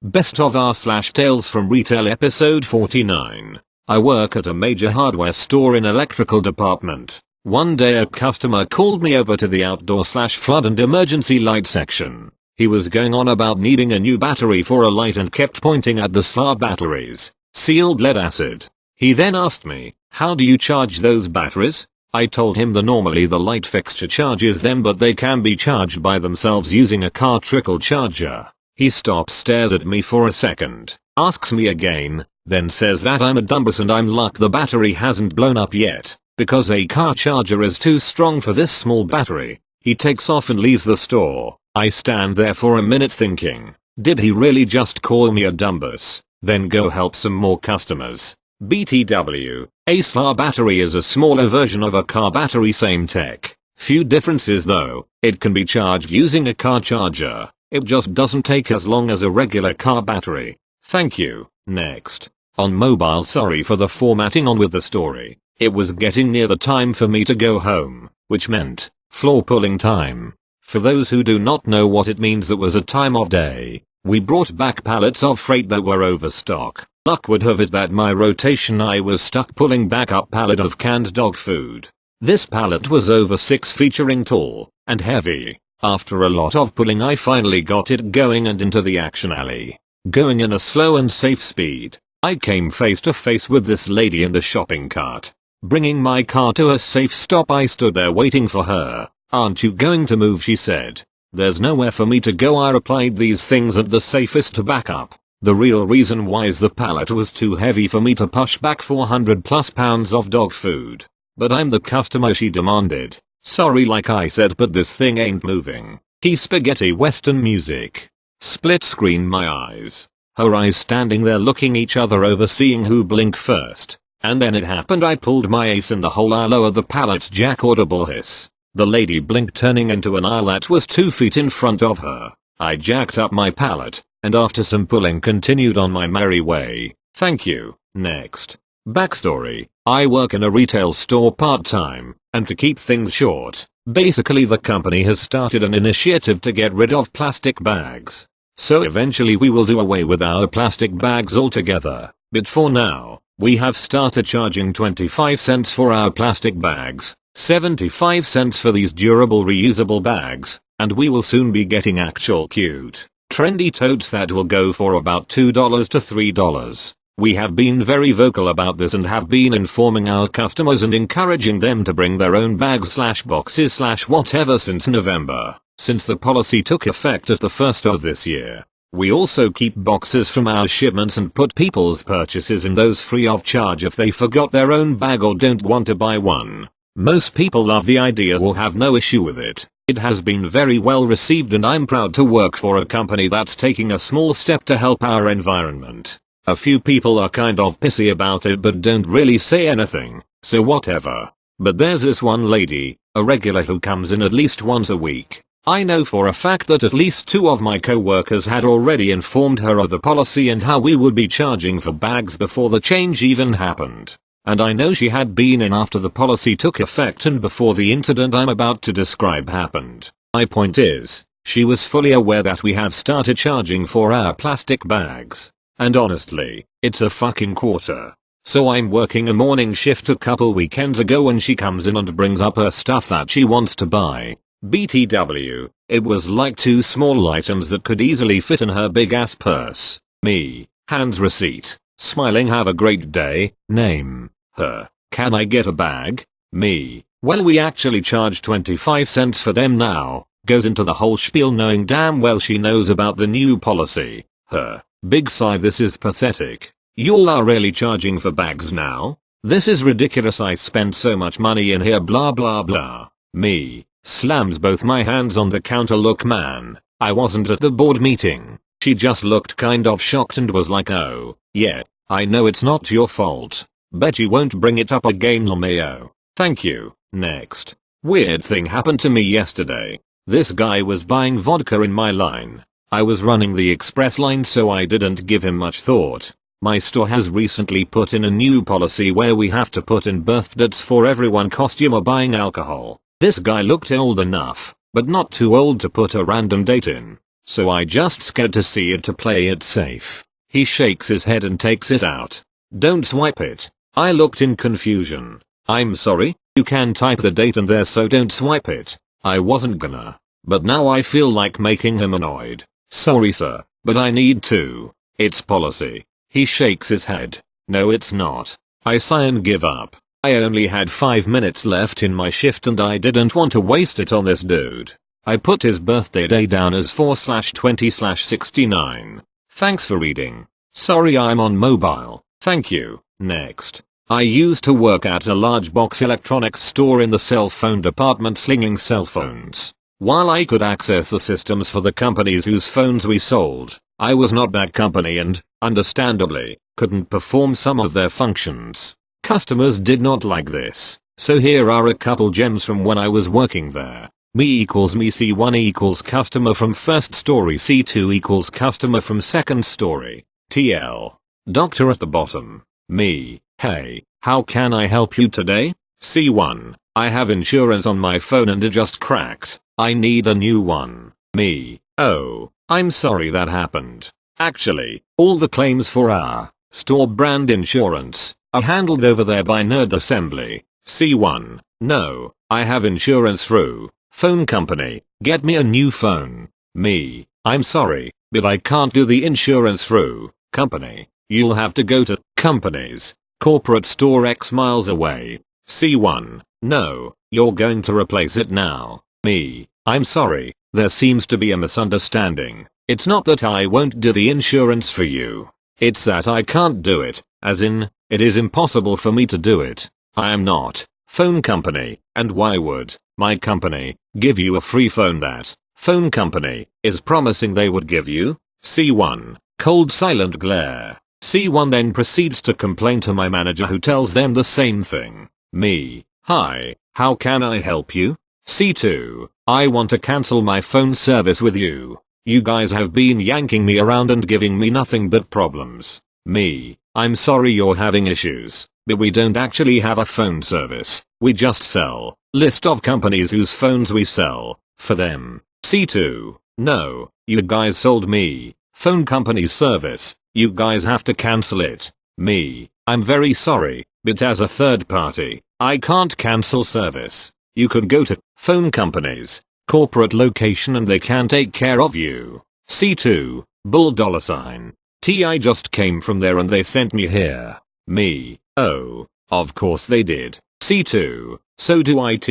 Best of r/Tales from Retail episode 49. I work at a major hardware store in electrical department. One day a customer called me over to the outdoor/flood and emergency light section. He was going on about needing a new battery for a light and kept pointing at the SLA batteries, sealed lead acid. He then asked me, how do you charge those batteries? I told him normally the light fixture charges them, but they can be charged by themselves using a car trickle charger. He stops, stares at me for a second, asks me again, then says that I'm a dumbass and I'm lucky the battery hasn't blown up yet, because a car charger is too strong for this small battery. He takes off and leaves the store. I stand there for a minute thinking, did he really just call me a dumbass, then go help some more customers? BTW, a SLA battery is a smaller version of a car battery, same tech. Few differences though, it can be charged using a car charger. It just doesn't take as long as a regular car battery. Thank you. Next. On mobile, sorry for the formatting on with the story. It was getting near the time for me to go home, which meant floor pulling time. For those who do not know what it means, it was a time of day. We brought back pallets of freight that were overstock. Luck would have it that my rotation I was stuck pulling back up pallet of canned dog food. This pallet was over 6 feet tall and heavy. After a lot of pulling I finally got it going and into the action alley. Going in a slow and safe speed, I came face to face with this lady in the shopping cart. Bringing my car to a safe stop, I stood there waiting for her. Aren't you going to move? She said. There's nowhere for me to go, I replied. These things are the safest to back up. The real reason why is the pallet was too heavy for me to push back 400+ pounds of dog food. But I'm the customer, she demanded. Sorry, like I said, but this thing ain't moving. Key spaghetti western music. Split screen my eyes. Her eyes standing there looking each other over, seeing who blink first. And then it happened, I pulled my ace in the hole. I lowered the pallet's jack, audible hiss. The lady blinked, turning into an aisle that was 2 feet in front of her. I jacked up my pallet, and after some pulling continued on my merry way. Thank you. Next. Backstory. I work in a retail store part-time, and to keep things short, basically the company has started an initiative to get rid of plastic bags. So eventually we will do away with our plastic bags altogether, but for now, we have started charging 25 cents for our plastic bags, 75 cents for these durable reusable bags, and we will soon be getting actual cute, trendy totes that will go for about $2 to $3. We have been very vocal about this and have been informing our customers and encouraging them to bring their own bags/boxes/whatever since November, since the policy took effect at the 1st of this year. We also keep boxes from our shipments and put people's purchases in those free of charge if they forgot their own bag or don't want to buy one. Most people love the idea or have no issue with it. It has been very well received and I'm proud to work for a company that's taking a small step to help our environment. A few people are kind of pissy about it but don't really say anything, so whatever. But there's this one lady, a regular who comes in at least once a week. I know for a fact that at least 2 of my co-workers had already informed her of the policy and how we would be charging for bags before the change even happened. And I know she had been in after the policy took effect and before the incident I'm about to describe happened. My point is, she was fully aware that we have started charging for our plastic bags. And honestly, it's a fucking quarter. So I'm working a morning shift a couple weekends ago and she comes in and brings up her stuff that she wants to buy. BTW, it was like 2 small items that could easily fit in her big ass purse. Me, hands receipt, smiling, have a great day, name, her, can I get a bag? Me, well we actually charge 25 cents for them now, goes into the whole spiel knowing damn well she knows about the new policy. Her, big sigh, this is pathetic. Y'all are really charging for bags now? This is ridiculous, I spent so much money in here, blah blah blah. Me, slams both my hands on the counter, look man, I wasn't at the board meeting. She just looked kind of shocked and was like, oh, yeah, I know it's not your fault. Bet you won't bring it up again, LMAO. Thank you. Next. Weird thing happened to me yesterday. This guy was buying vodka in my line. I was running the express line so I didn't give him much thought. My store has recently put in a new policy where we have to put in birth dates for everyone customer buying alcohol. This guy looked old enough, but not too old to put a random date in. so I just scared to see it to play it safe. He shakes his head and takes it out. Don't swipe it. I looked in confusion. I'm sorry, you can type the date in there, so don't swipe it. I wasn't gonna, but now I feel like making him annoyed. Sorry sir, but I need to. It's policy. He shakes his head. No it's not. I sigh and give up. I only had 5 minutes left in my shift and I didn't want to waste it on this dude. I put his birthday day down as 4/20/69. Thanks for reading. Sorry I'm on mobile. Thank you. Next. I used to work at a large box electronics store in the cell phone department slinging cell phones. While I could access the systems for the companies whose phones we sold, I was not that company and, understandably, couldn't perform some of their functions. Customers did not like this, so here are a couple gems from when I was working there. Me equals me, C1 equals customer from first story, C2 equals customer from second story. TL. Doctor at the bottom. Me. Hey, how can I help you today? C1. I have insurance on my phone and it just cracked. I need a new one. Me. Oh, I'm sorry that happened. Actually, all the claims for our store brand insurance are handled over there by Nerd Assembly. C1. No, I have insurance through phone company. Get me a new phone. Me. I'm sorry, but I can't do the insurance through company. You'll have to go to company's corporate store X miles away. C1. No, you're going to replace it now. Me. I'm sorry, there seems to be a misunderstanding. It's not that I won't do the insurance for you. It's that I can't do it, as in, it is impossible for me to do it. I am not phone company, and why would my company give you a free phone that phone company is promising they would give you? C1. Cold silent glare. C1 then proceeds to complain to my manager, who tells them the same thing. Me. Hi, how can I help you? C2. I want to cancel my phone service with you. You guys have been yanking me around and giving me nothing but problems. Me. I'm sorry you're having issues, but we don't actually have a phone service. We just sell list of companies whose phones we sell for them. C2. No, you guys sold me phone company's service. You guys have to cancel it. Me. I'm very sorry, but as a third party, I can't cancel service. You could go to phone company's corporate location and they can take care of you. C2. Bull $. I just came from there and they sent me here. Me. Oh, of course they did. C2. So do IT.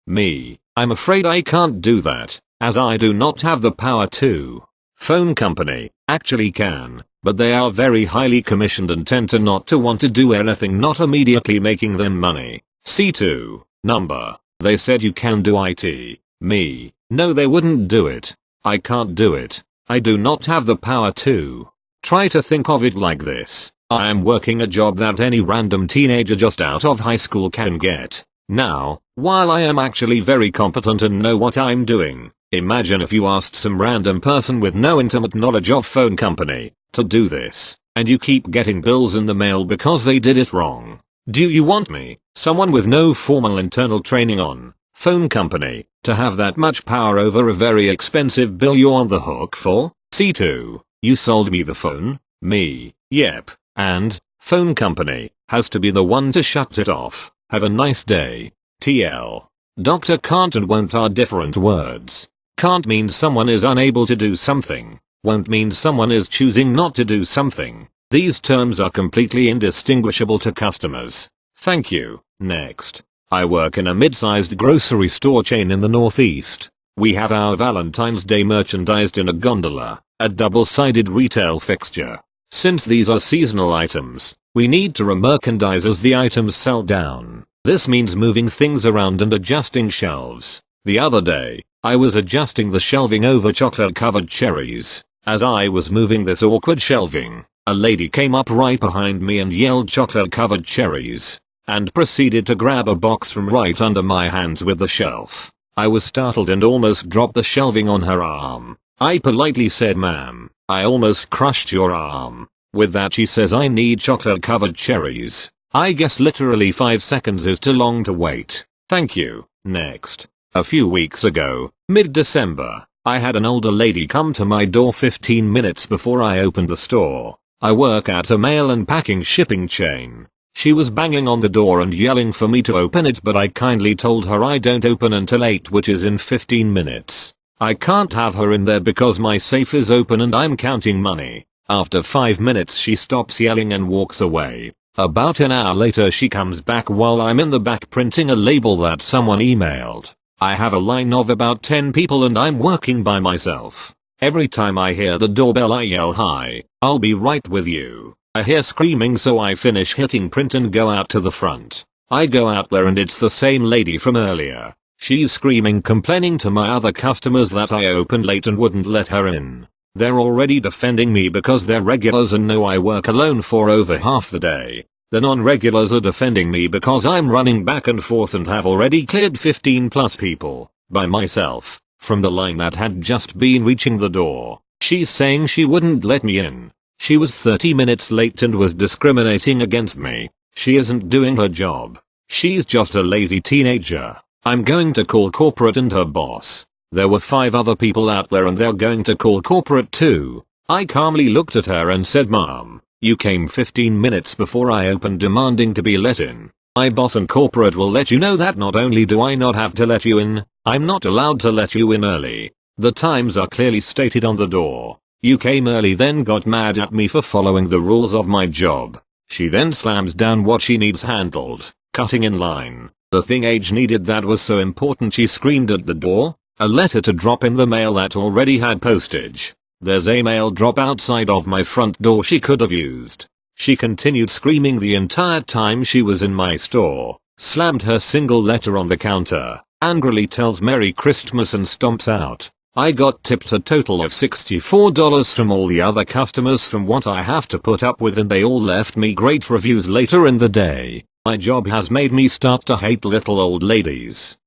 Me. I'm afraid I can't do that, as I do not have the power to. Phone company actually can, but they are very highly commissioned and tend to not to want to do anything not immediately making them money. C2. Number. They said you can do IT. Me. No, they wouldn't do it. I can't do it. I do not have the power to. Try to think of it like this. I am working a job that any random teenager just out of high school can get. Now, while I am actually very competent and know what I'm doing, imagine if you asked some random person with no intimate knowledge of phone company to do this, and you keep getting bills in the mail because they did it wrong. Do you want me, someone with no formal internal training on phone company, to have that much power over a very expensive bill you're on the hook for? C2. You sold me the phone. Me. Yep. And phone company has to be the one to shut it off. Have a nice day. TL. Doctor can't and won't are different words. Can't means someone is unable to do something. Won't mean someone is choosing not to do something. These terms are completely indistinguishable to customers. Thank you. Next. I work in a mid-sized grocery store chain in the Northeast. We have our Valentine's Day merchandised in a gondola, a double-sided retail fixture. Since these are seasonal items, we need to remerchandise as the items sell down. This means moving things around and adjusting shelves. The other day, I was adjusting the shelving over chocolate-covered cherries. As I was moving this awkward shelving, a lady came up right behind me and yelled chocolate-covered cherries, and proceeded to grab a box from right under my hands with the shelf. I was startled and almost dropped the shelving on her arm. I politely said, "Ma'am, I almost crushed your arm." With that she says, "I need chocolate-covered cherries." I guess literally 5 seconds is too long to wait. Thank you. Next. A few weeks ago, mid-December, I had an older lady come to my door 15 minutes before I opened the store. I work at a mail and packing shipping chain. She was banging on the door and yelling for me to open it, but I kindly told her I don't open until 8, which is in 15 minutes. I can't have her in there because my safe is open and I'm counting money. After 5 minutes she stops yelling and walks away. About an hour later she comes back while I'm in the back printing a label that someone emailed. I have a line of about 10 people and I'm working by myself. Every time I hear the doorbell I yell, "Hi, I'll be right with you." I hear screaming, so I finish hitting print and go out to the front. I go out there and it's the same lady from earlier. She's screaming, complaining to my other customers that I opened late and wouldn't let her in. They're already defending me because they're regulars and know I work alone for over half the day. The non-regulars are defending me because I'm running back and forth and have already cleared 15 plus people by myself from the line that had just been reaching the door. She's saying she wouldn't let me in. She was 30 minutes late and was discriminating against me. She isn't doing her job. She's just a lazy teenager. I'm going to call corporate and her boss. There were 5 other people out there and they're going to call corporate too. I calmly looked at her and said, "Mom, you came 15 minutes before I opened demanding to be let in. My boss and corporate will let you know that not only do I not have to let you in, I'm not allowed to let you in early. The times are clearly stated on the door. You came early then got mad at me for following the rules of my job." She then slams down what she needs handled, cutting in line. The thing Age needed that was so important she screamed at the door. A letter to drop in the mail that already had postage. There's a mail drop outside of my front door she could have used. She continued screaming the entire time she was in my store, slammed her single letter on the counter, angrily tells Merry Christmas and stomps out. I got tipped a total of $64 from all the other customers from what I have to put up with, and they all left me great reviews later in the day. My job has made me start to hate little old ladies.